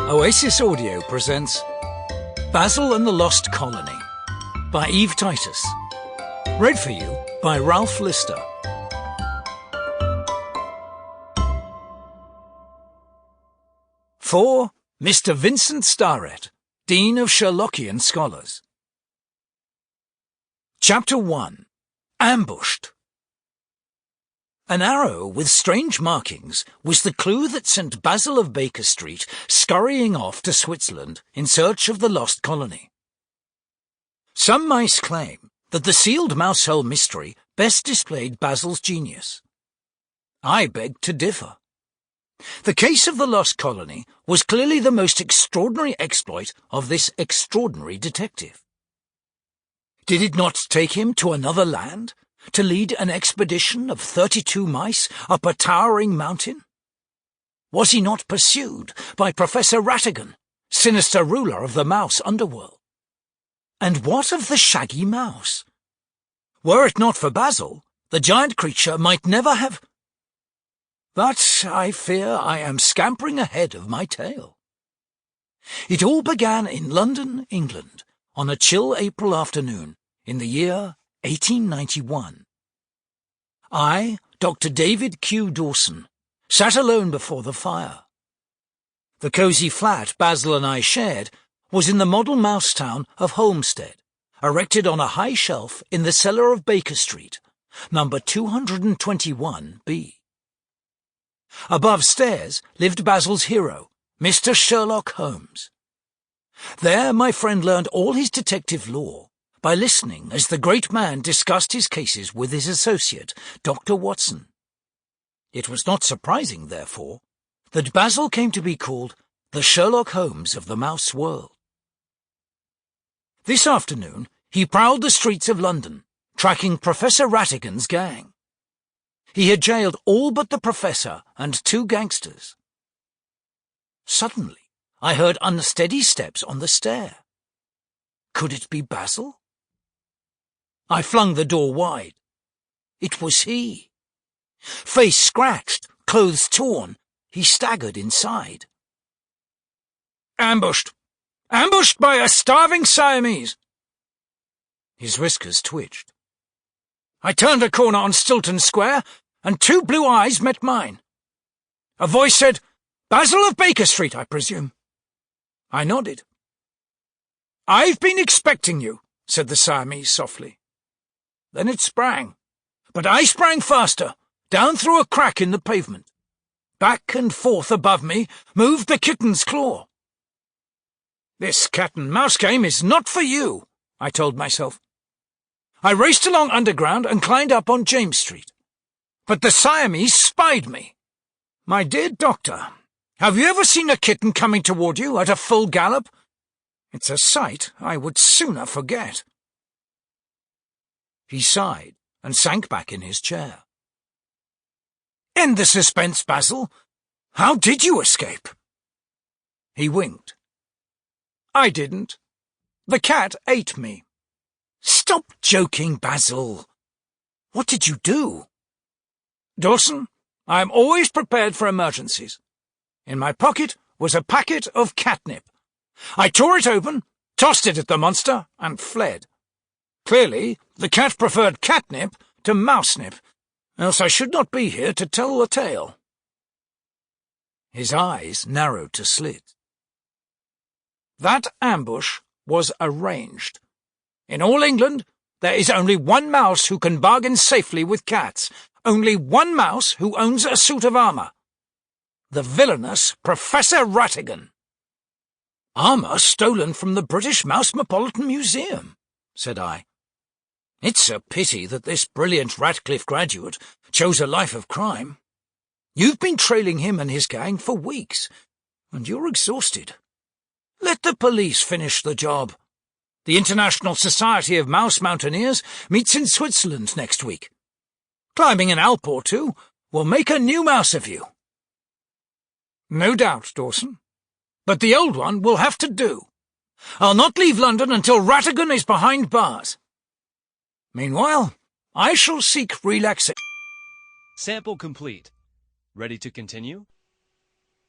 Oasis Audio presents Basil and the Lost Colony by Titus. Read for you by Ralph Lister. For Mr. Vincent Starrett, Dean of Sherlockian Scholars. Chapter 1. Ambushed. An arrow with strange markings was the clue that sent Basil of Baker Street scurrying off to Switzerland in search of the lost colony. Some mice claim that the sealed mousehole mystery best displayed Basil's genius. I beg to differ. The case of the lost colony was clearly the most extraordinary exploit of this extraordinary detective. Did it not take him to another land, to lead an expedition of 32 mice up a towering mountain? Was he not pursued by Professor Ratigan, sinister ruler of the mouse underworld? And what of the shaggy mouse? Were it not for Basil, the giant creature might never have... But I fear I am scampering ahead of my tale. It all began in London, England, on a chill April afternoon in the year 1891. I, Dr. David Q. Dawson, sat alone before the fire. The cosy flat Basil and I shared was in the model mouse town of Holmested, erected on a high shelf in the cellar of Baker Street, number 221B. Above stairs lived Basil's hero, Mr. Sherlock Holmes. There my friend learned all his detective lore by listening as the great man discussed his cases with his associate, Dr. Watson. It was not surprising, therefore, that Basil came to be called the Sherlock Holmes of the mouse world. This afternoon he prowled the streets of London, tracking Professor Ratigan's gang. He had jailed all but the professor and 2 gangsters. Suddenly I heard unsteady steps on the stair. Could it be Basil? I flung the door wide. It was he. Face scratched, clothes torn, he staggered inside. "Ambushed! Ambushed by a starving Siamese!" His whiskers twitched. I turned a corner on Stilton Square, and 2 blue eyes met mine. A voice said, "Basil of Baker Street, I presume." I nodded. "I've been expecting you," said the Siamese softly. Then it sprang. But I sprang faster, down through a crack in the pavement. Back and forth above me moved the kitten's claw. "This cat-and-mouse game is not for you," I told myself. I raced along Underground and climbed up on James Street. But the Siamese spied me. "My dear doctor, have you ever seen a kitten coming toward you at a full gallop? It's a sight I would sooner forget." He sighed and sank back in his chair. "End the suspense, Basil. How did you escape?" He winked. "I didn't. The cat ate me." "Stop joking, Basil. What did you do?" "Dawson, I am always prepared for emergencies. In my pocket was a packet of catnip. I tore it open, tossed it at the monster, and fled. Clearly, the cat preferred catnip to mousenip, else I should not be here to tell the tale." His eyes narrowed to slits. "That ambush was arranged. In all England, there is only one mouse who can bargain safely with cats, only one mouse who owns a suit of armour. The villainous Professor Ratigan." "Armour stolen from the British Mousemopolitan Museum," said I. "It's a pity that this brilliant Radcliffe graduate chose a life of crime. You've been trailing him and his gang for weeks, and you're exhausted. Let the police finish the job. The International Society of Mouse Mountaineers meets in Switzerland next week. Climbing an Alp or 2 will make a new mouse of you." "No doubt, Dawson. But the old one will have to do. I'll not leave London until Ratigan is behind bars. Meanwhile, I shall seek relaxation." Sample complete. Ready to continue?